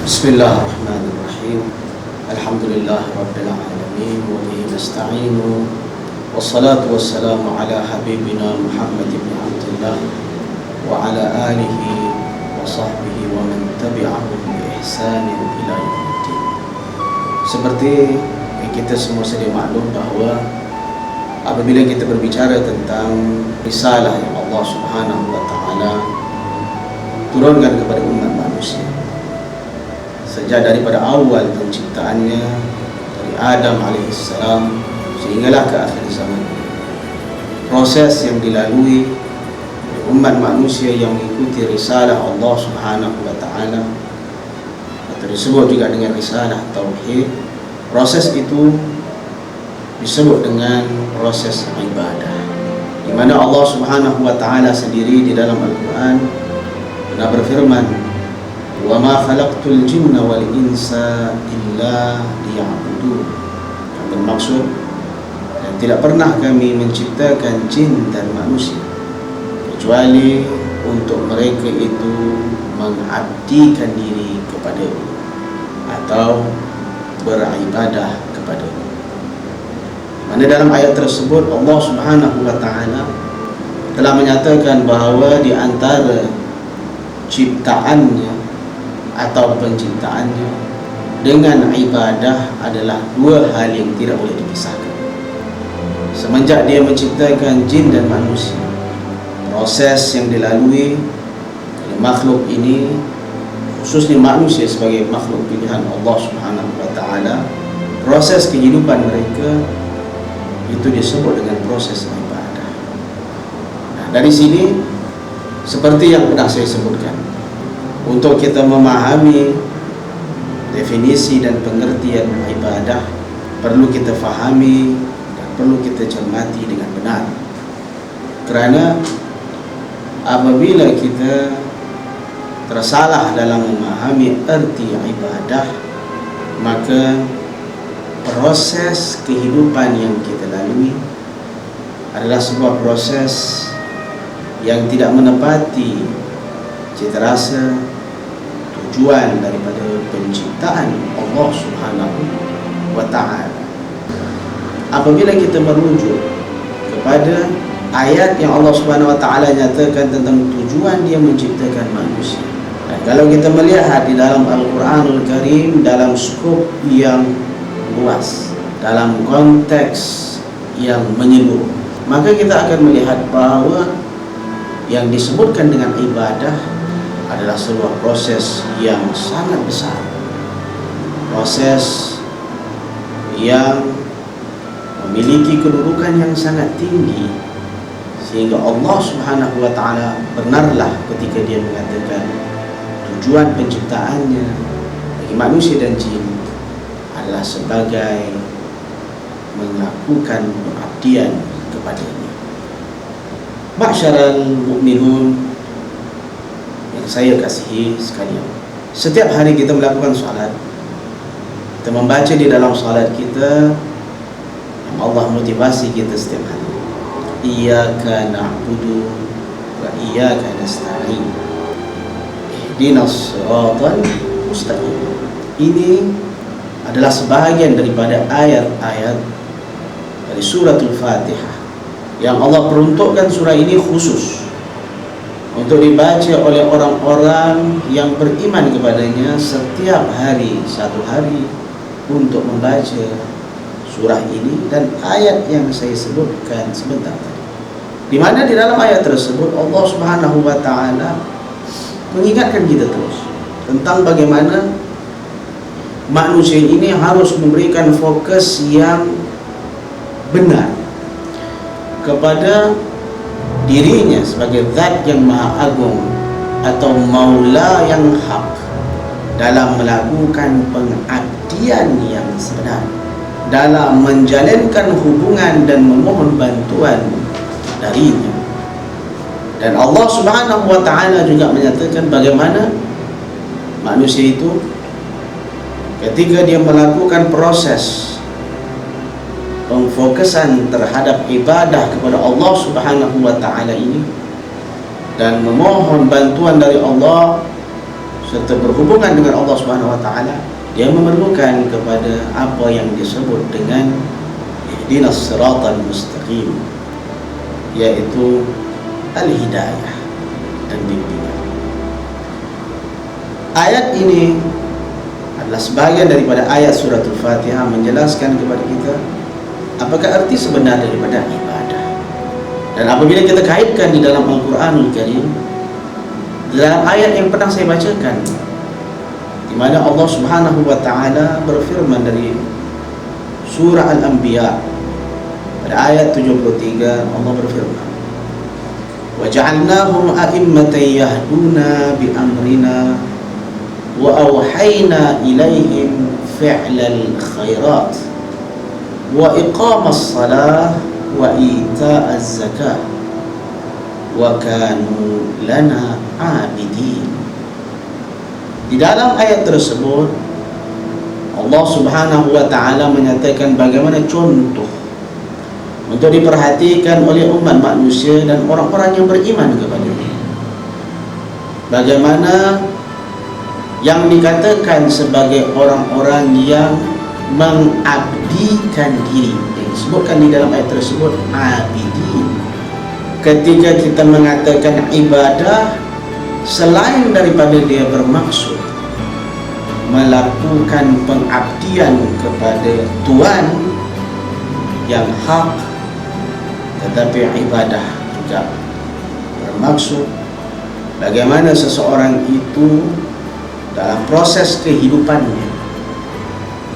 Bismillahirrahmanirrahim. Alhamdulillahirabbil alamin wa bihi nasta'in. Wassalatu wassalamu ala habibina Muhammad ibn Abdullah wa ala alihi wa sahbihi wa man tabi'ahum bi ihsanin ila yaumiddin. Seperti yang kita semua sedia maklum bahawa apabila kita berbicara tentang risalah yang Allah Subhanahu wa taala turunkan kepada umat manusia, sejak daripada awal penciptaannya dari Adam alaihissalam sehinggalah ke akhir zaman, proses yang dilalui oleh umat manusia yang mengikuti risalah Allah Subhanahu wa taala atau disebut juga dengan risalah tauhid. Proses itu disebut dengan proses ibadah, di mana Allah Subhanahu wa taala sendiri di dalam Al-Qur'an pernah berfirman, "Wa ma khalaqtul jinna wal insa illa liya'budun." Yang bermaksud, dan tidak pernah kami menciptakan jin dan manusia kecuali untuk mereka itu mengabdikan diri kepada atau beribadah kepada. Mana dalam ayat tersebut Allah Subhanahu wa taala telah menyatakan bahawa di antara ciptaannya atau penciptaannya dengan ibadah adalah dua hal yang tidak boleh dipisahkan. Semenjak dia menciptakan jin dan manusia, proses yang dilalui oleh makhluk ini, khususnya manusia sebagai makhluk pilihan Allah Subhanahu wa taala, proses kehidupan mereka itu disebut dengan proses ibadah. Nah, dari sini seperti yang pernah saya sebutkan, untuk kita memahami definisi dan pengertian ibadah, perlu kita fahami dan perlu kita cermati dengan benar. Kerana apabila kita tersalah dalam memahami erti ibadah, maka proses kehidupan yang kita lalui adalah sebuah proses yang tidak menepati cita rasa tujuan daripada penciptaan Allah Subhanahu wa taala. Apabila kita merujuk kepada ayat yang Allah Subhanahu wa taala nyatakan tentang tujuan dia menciptakan manusia, dan kalau kita melihat di dalam Al-Quranul Karim dalam skop yang luas, dalam konteks yang menyeluruh, maka kita akan melihat bahawa yang disebutkan dengan ibadah adalah sebuah proses yang sangat besar, proses yang memiliki kedudukan yang sangat tinggi, sehingga Allah Subhanahu wa taala benarlah ketika dia mengatakan tujuan penciptaannya bagi manusia dan jin adalah sebagai melakukan pengabdian kepadanya. Ma'syaral mu'minun yang saya kasihi sekalian, setiap hari kita melakukan salat, kita membaca di dalam salat kita yang Allah motivasi kita setiap hari, iyyaka na'budu wa iyyaka nasta'in ihdinas siratal mustaqim. Ini adalah sebahagian daripada ayat-ayat dari suratul Fatihah yang Allah peruntukkan surah ini khusus untuk dibaca oleh orang-orang yang beriman kepadanya setiap hari, satu hari, untuk membaca surah ini dan ayat yang saya sebutkan sebentar tadi, di mana di dalam ayat tersebut Allah Subhanahu wa taala mengingatkan kita terus tentang bagaimana manusia ini harus memberikan fokus yang benar kepada dirinya sebagai zat yang maha agung atau maula yang hak dalam melakukan pengabdian yang sebenar, dalam menjalankan hubungan dan memohon bantuan darinya. Dan Allah Subhanahu wa taala juga menyatakan bagaimana manusia itu ketika dia melakukan proses pemfokusan terhadap ibadah kepada Allah Subhanahu wa taala ini dan memohon bantuan dari Allah serta berhubungan dengan Allah Subhanahu wa taala, dia memerlukan kepada apa yang disebut dengan ihdinas siratal mustaqim, yaitu al-hidayah dan bimbingan. Ayat ini adalah sebahagian daripada ayat surah Al-Fatihah menjelaskan kepada kita apakah arti sebenar daripada ibadah. Dan apabila kita kaitkan di dalam Al-Quranul Karim, dalam ayat yang pernah saya bacakan, di mana Allah Subhanahu wa taala berfirman dari surah Al-Anbiya pada ayat 73, Allah berfirman, وَجَعَلْنَاهُمْ أَئِمَّةً يَهْدُونَ بِأَمْرِنَا وَأَوْحَيْنَا إِلَيْهِمْ فِعْلَ الْخَيْرَاتِ وَإِقَامَ الصَّلَاةِ وَإِيتَاءَ الزَّكَاةِ وَكَانُوا لَنَا عَابِدِينَ. Di dalam ayat tersebut Allah Subhanahu wa taala menyatakan bagaimana contoh untuk diperhatikan oleh umat manusia dan orang-orang yang beriman kepadanya. Bagaimana yang dikatakan sebagai orang-orang yang mengabdikan diri, yang disebutkan di dalam ayat tersebut abidin. Ketika kita mengatakan ibadah, selain daripada dia bermaksud melakukan pengabdian kepada Tuhan yang hak, tetapi ibadah juga bermaksud bagaimana seseorang itu dalam proses kehidupannya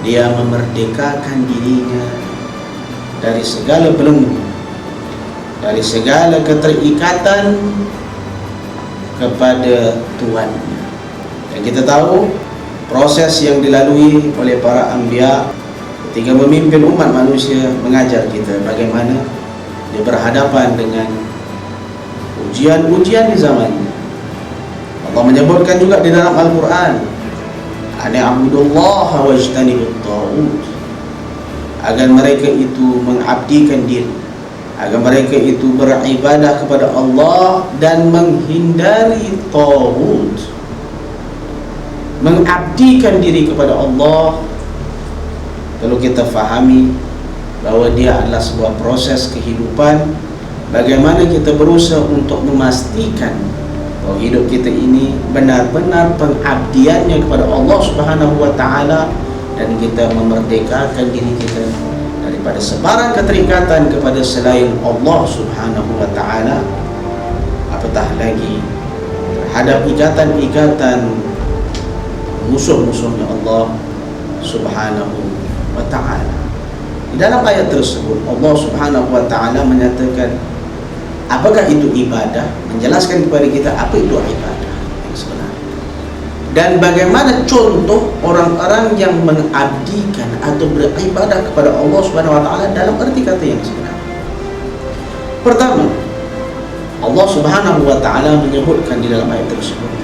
dia memerdekakan dirinya dari segala belenggu, dari segala keterikatan kepada Tuhannya. Dan kita tahu proses yang dilalui oleh para anbiya ketika memimpin umat manusia mengajar kita bagaimana dia berhadapan dengan ujian-ujian di zamannya. Allah menyebutkan juga di dalam Al-Quran, "Ani'budullaha wajtanibut taghut", agar mereka itu mengabdikan diri, agar mereka itu beribadah kepada Allah dan menghindari taghut. Mengabdikan diri kepada Allah perlu kita fahami bahawa dia adalah sebuah proses kehidupan. Bagaimana kita berusaha untuk memastikan bahawa hidup kita ini benar-benar pengabdiannya kepada Allah Subhanahu wa taala, dan kita memerdekakan diri kita daripada sebarang keterikatan kepada selain Allah Subhanahu wa taala, apatah lagi terhadap ikatan-ikatan musuh-musuhnya Allah Subhanahu wa ta'ala. Di dalam ayat tersebut Allah Subhanahu wa ta'ala menyatakan apakah itu ibadah, menjelaskan kepada kita apa itu ibadah yang sebenarnya, dan bagaimana contoh orang-orang yang mengabdikan atau beribadah kepada Allah Subhanahu wa ta'ala dalam arti kata yang sebenarnya. Pertama, Allah Subhanahu wa ta'ala menyebutkan di dalam ayat tersebut,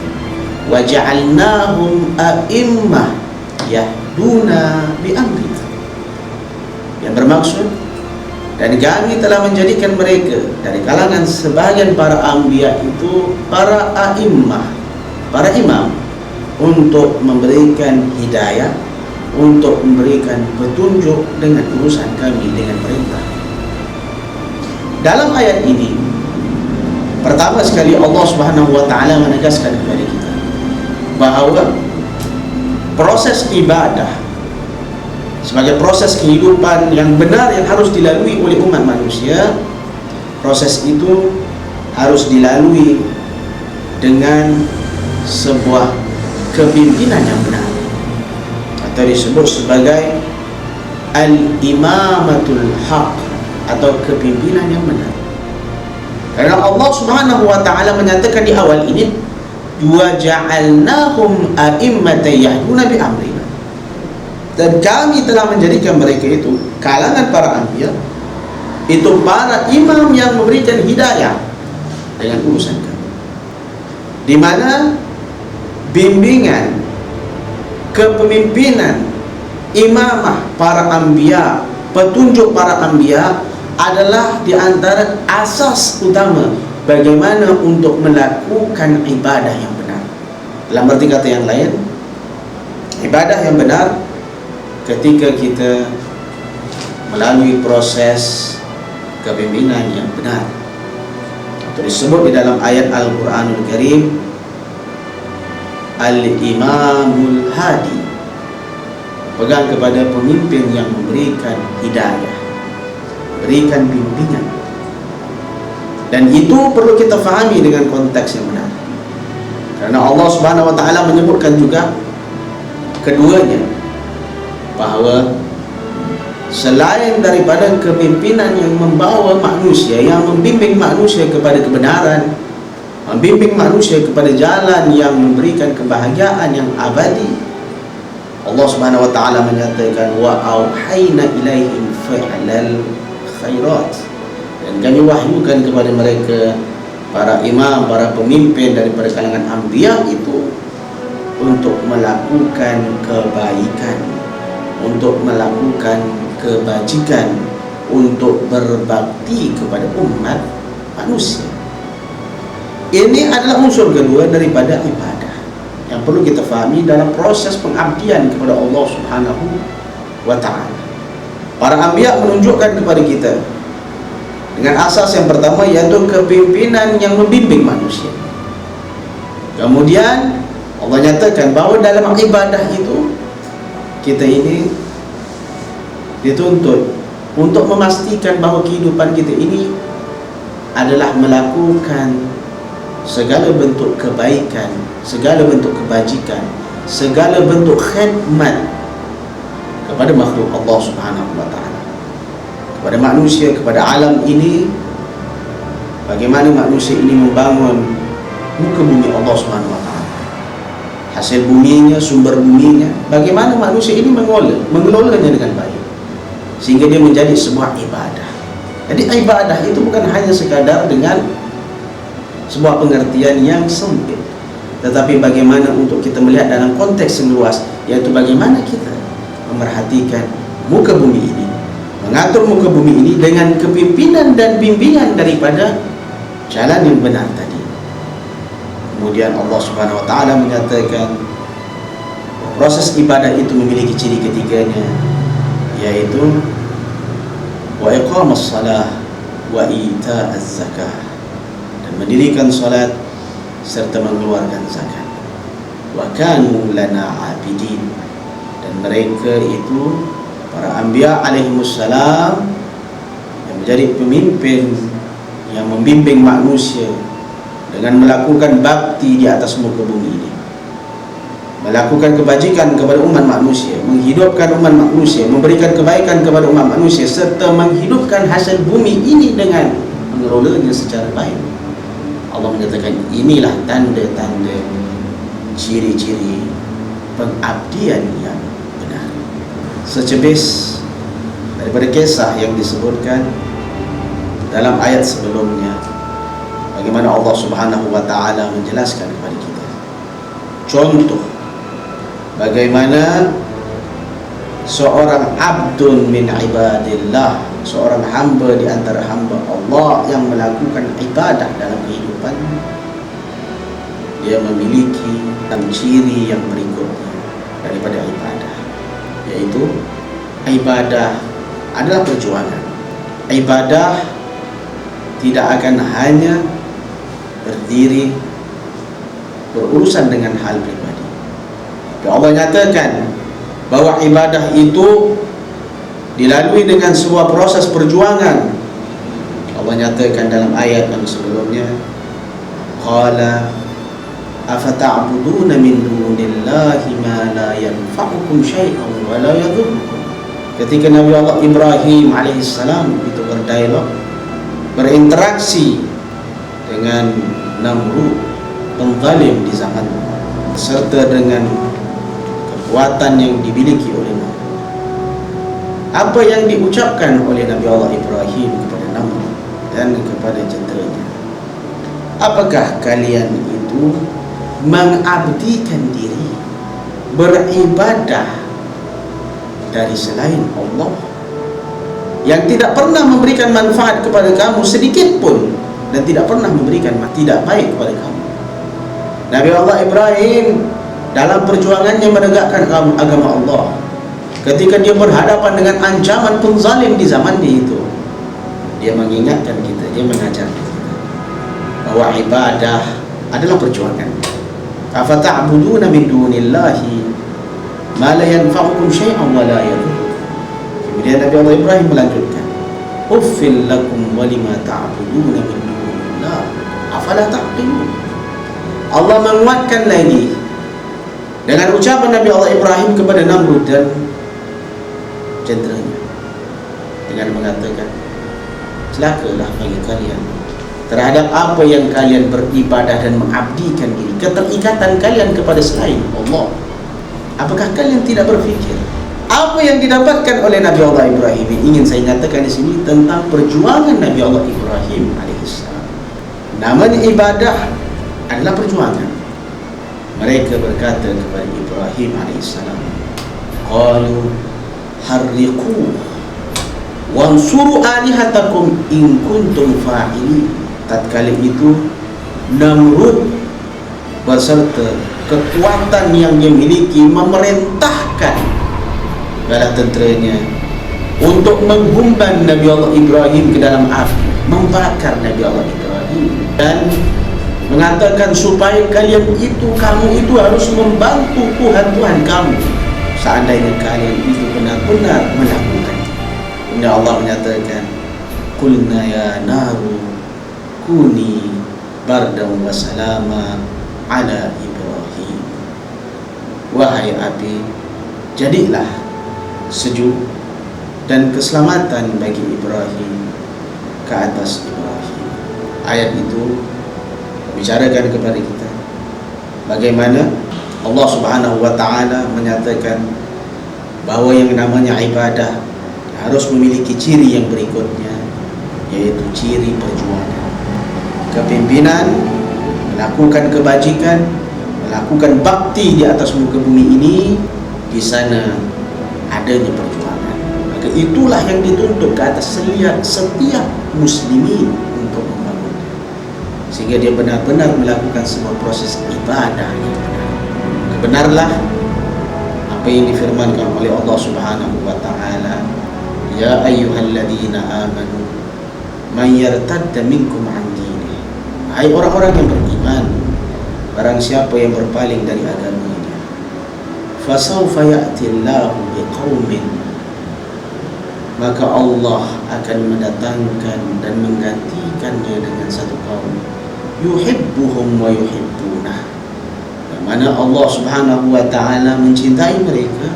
وَجَعَلْنَاهُمْ أَئِمَّةً يَهْدُونَ بِأَمْرِنَا, yang bermaksud, dan kami telah menjadikan mereka dari kalangan sebagian para anbiya itu para a'immah, para imam, untuk memberikan hidayah, untuk memberikan petunjuk dengan urusan kami, dengan perintah. Dalam ayat ini pertama sekali Allah Subhanahu wa ta'ala menegaskan kepada kita bahawa proses ibadah sebagai proses kehidupan yang benar yang harus dilalui oleh umat manusia, proses itu harus dilalui dengan sebuah kepimpinan yang benar, atau disebut sebagai al-imamatul haq, atau kepimpinan yang benar. Karena Allah Subhanahu wa ta'ala menyatakan di awal ini, وَجَعَلْنَاهُمْ أَئِمَّةً يَهْدُونَ بِأَمْرِنَا, dan kami telah menjadikan mereka itu kalangan para anbiya, itu para imam yang memberikan hidayah dengan urusan kami, di mana bimbingan, kepemimpinan, imamah para anbiya, petunjuk para anbiya adalah di antara asas utama bagaimana untuk melakukan ibadah yang benar. Dalam arti kata yang lain, ibadah yang benar ketika kita melalui proses kepemimpinan yang benar. Itu disebut di dalam ayat Al-Quranul Karim, Al-Imamul Hadi, pegang kepada pemimpin yang memberikan hidayah, berikan bimbingan. Dan itu perlu kita fahami dengan konteks yang benar, karena Allah Subhanahu wa Ta'ala menyebutkan juga keduanya, bahwa selain daripada kepimpinan yang membawa manusia, yang membimbing manusia kepada kebenaran, membimbing manusia kepada jalan yang memberikan kebahagiaan yang abadi, Allah Subhanahu wa Ta'ala menyatakan, wa auhayna ilaihim fi'lal khairat, dan kami wahyukan kepada mereka, para imam, para pemimpin daripada kalangan anbiya itu, untuk melakukan kebaikan, untuk melakukan kebajikan, untuk berbakti kepada umat manusia. Ini adalah unsur kedua daripada ibadah yang perlu kita fahami dalam proses pengabdian kepada Allah Subhanahu wa Ta'ala. Para anbiya menunjukkan kepada kita dengan asas yang pertama, yaitu kepimpinan yang membimbing manusia. Kemudian Allah nyatakan bahawa dalam ibadah itu kita ini dituntut untuk memastikan bahawa kehidupan kita ini adalah melakukan segala bentuk kebaikan, segala bentuk kebajikan, segala bentuk khidmat kepada makhluk Allah Subhanahu wa Ta'ala, kepada manusia, kepada alam ini. Bagaimana manusia ini membangun muka bumi Allah Subhanahu wa Ta'ala, hasil buminya, sumber buminya, bagaimana manusia ini mengelolanya dengan baik sehingga dia menjadi sebuah ibadah. Jadi ibadah itu bukan hanya sekadar dengan sebuah pengertian yang sempit, tetapi bagaimana untuk kita melihat dalam konteks yang luas, yaitu bagaimana kita memerhatikan muka bumi ini, mengatur muka bumi ini dengan kepimpinan dan bimbingan daripada jalan yang benar tadi. Kemudian Allah Subhanahu wa Ta'ala menyatakan proses ibadah itu memiliki ciri ketiganya, yaitu wa iqamas salah wa ita'az zakah, dan mendirikan salat serta mengeluarkan zakat. Wa kanu lana abidin, dan mereka itu para anbiya alaihimussalam yang menjadi pemimpin yang membimbing manusia dengan melakukan bakti di atas muka bumi ini, melakukan kebajikan kepada umat manusia, menghidupkan umat manusia, memberikan kebaikan kepada umat manusia, serta menghidupkan hasil bumi ini dengan mengelolanya secara baik. Allah menyatakan inilah tanda-tanda, ciri-ciri pengabdian yang benar. Secebis daripada kisah yang disebutkan dalam ayat sebelumnya, bagaimana Allah Subhanahu wa Ta'ala menjelaskan kepada kita contoh bagaimana seorang abdun min ibadillah, seorang hamba di antara hamba Allah yang melakukan ibadah dalam kehidupannya. Dia memiliki 6 ciri yang berikutnya daripada ibadah, yaitu ibadah adalah perjuangan. Ibadah tidak akan hanya berdiri berurusan dengan hal pribadi. Allah nyatakan bahawa ibadah itu dilalui dengan sebuah proses perjuangan. Allah nyatakan dalam ayat yang sebelumnya, qala afata'buduna min dunillahi ma la yanfa'ukum syai'an wa la yadhurrukum. Ketika Nabi Allah Ibrahim alaihissalam itu berdialog, berinteraksi dengan Namrud, penzalim di zaman, serta dengan kekuatan yang dimiliki oleh Namrud. Apa yang diucapkan oleh Nabi Allah Ibrahim kepada Namrud dan kepada jenderanya? Apakah kalian itu mengabdikan diri, beribadah dari selain Allah yang tidak pernah memberikan manfaat kepada kamu sedikit pun, dan tidak pernah memberikan tidak baik kepada kamu? Nabi Allah Ibrahim dalam perjuangannya menegakkan agama Allah, ketika dia berhadapan dengan ancaman penzalim di zamannya itu, dia mengingatkan kita, dia mengajar kita bahwa ibadah adalah perjuangan. Afata'buduna min dunillahi ma la yanfa'ukum syai'an wa la yadhurrukum. Kemudian Nabi Allah Ibrahim melanjutkan, uffil lakum wa lima ta'buduna min dunillah afala ta'qilun. Allah menguatkan lagi dengan ucapan Nabi Allah Ibrahim kepada Namrud dan jenderanya dengan mengatakan, celakalah bagi kalian terhadap apa yang kalian beribadah dan mengabdikan diri, keterikatan kalian kepada selain Allah. Apakah kalian tidak berfikir apa yang didapatkan oleh Nabi Allah Ibrahim? Ingin saya nyatakan di sini tentang perjuangan Nabi Allah Ibrahim alaihissalam. Namanya ibadah adalah perjuangan. Mereka berkata kepada Ibrahim alaihissalam, qalu harriquh wansuru alihatakum in kuntum fa'ilin. Tatkala itu Namrud beserta kekuatan yang dia miliki memerintahkan bala tenteranya untuk menggumban Nabi Allah Ibrahim ke dalam api, membakar Nabi Allah Ibrahim, dan mengatakan supaya kamu itu harus membantu Tuhan kamu seandainya kalian itu benar-benar melakukan. Kemudian Allah menyatakan, qulna ya naru kuni bardan wa salama ala Ibrahim. Wahai api, jadilah sejuk dan keselamatan bagi Ibrahim ke atas Ibrahim. Ayat itu bicarakan kepada kita bagaimana Allah Subhanahu wa ta'ala menyatakan bahwa yang namanya ibadah harus memiliki ciri yang berikutnya, yaitu ciri perjuangan. Kepimpinan melakukan kebajikan, melakukan bakti di atas muka bumi ini, di sana adanya perjuangan. Maka itulah yang dituntut ke atas setiap muslimin untuk membangun, sehingga dia benar-benar melakukan sebuah proses ibadah yang benar. Kebenarlah apa yang difirmankan oleh Allah Subhanahu wa ta'ala, ya ayyuhalladzina amanu man yartadda minkum an dinihi. Hai orang-orang yang beriman, barang siapa yang berpaling dari agamanya, fasawfa ya'tillahu biqaumin, maka Allah akan mendatangkan dan menggantikannya dengan satu kaum, yuhibbuhum wa yuhibbunah, yang mana Allah Subhanahu wa ta'ala mencintai mereka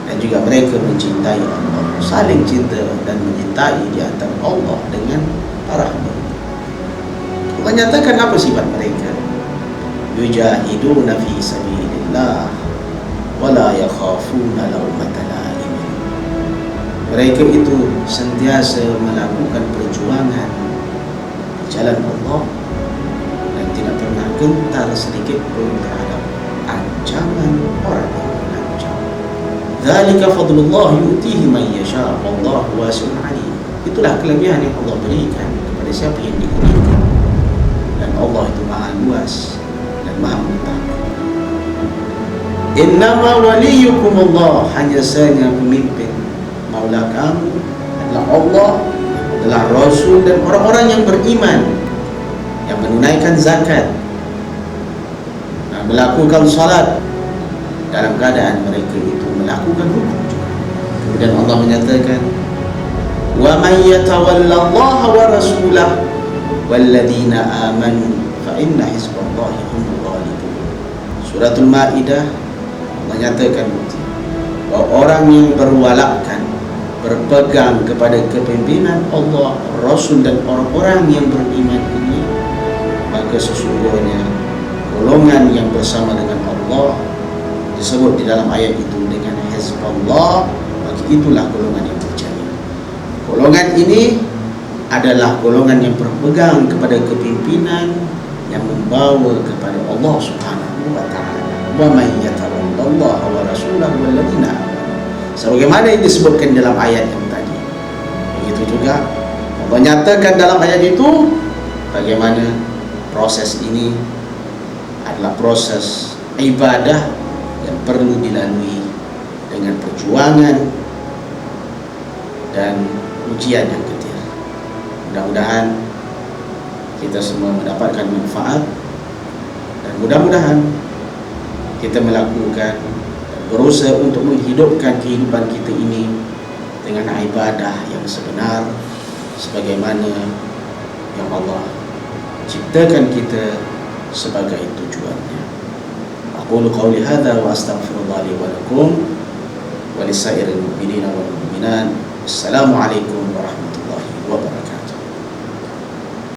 dan juga mereka mencintai Allah. Saling cinta dan mencintai di antara Allah dengan para hamba. Menyatakan apa sifat mereka? Yujahiduna fi sabilillah wa la yakhafuna lawmata laim. Mereka itu sentiasa melakukan perjuangan di jalan Allah dan tidak pernah gentar sedikit pun terhadap ancaman orang yang mengancam. Dzalika fadlullah yu'tihi man yasha wallahu wasi'un 'alim. Itulah kelebihan yang Allah berikan kepada siapa yang diinginkan, dan Allah itu maha luas dan maha mengetahui. Innama waliyukum Allah, hanya saja pemimpin maula kamu adalah Allah, adalah Rasul dan orang-orang yang beriman, yang menunaikan zakat dan melakukan salat dalam keadaan mereka itu melakukan hukum juga. Kemudian Allah menyatakan, wa man yatawallallaha wa rasulahu walladzina amanu fa inna hizballahi humul ghalibun. Suratul Maidah menyatakan bahwa orang yang berwalakan, berpegang kepada kepimpinan Allah, Rasul dan orang-orang yang beriman ini, maka sesungguhnya golongan yang bersama dengan Allah disebut di dalam ayat itu dengan hizballah, maka itulah golongan yang percaya. Golongan ini adalah golongan yang berpegang kepada kepimpinan yang membawa kepada Allah Subhanahu wa ta'ala. Wa may yatawallallaha wa rasulahu walladzina amanu, sebagaimana yang disebutkan dalam ayat yang tadi. Begitu juga Allah nyatakan dalam ayat itu bagaimana proses ini adalah proses ibadah yang perlu dilalui dengan perjuangan dan ujian yang getir. Mudah-mudahan kita semua mendapatkan manfaat, dan mudah-mudahan kita melakukan dan berusaha untuk menghidupkan kehidupan kita ini dengan ibadah yang sebenar sebagaimana yang Allah ciptakan kita sebagai tujuannya. Aqulu qawli hadza wa astaghfirullah li wa lakum wa lisairil mu'minina wal mu'minat. Assalamualaikum warahmatullahi wabarakatuh.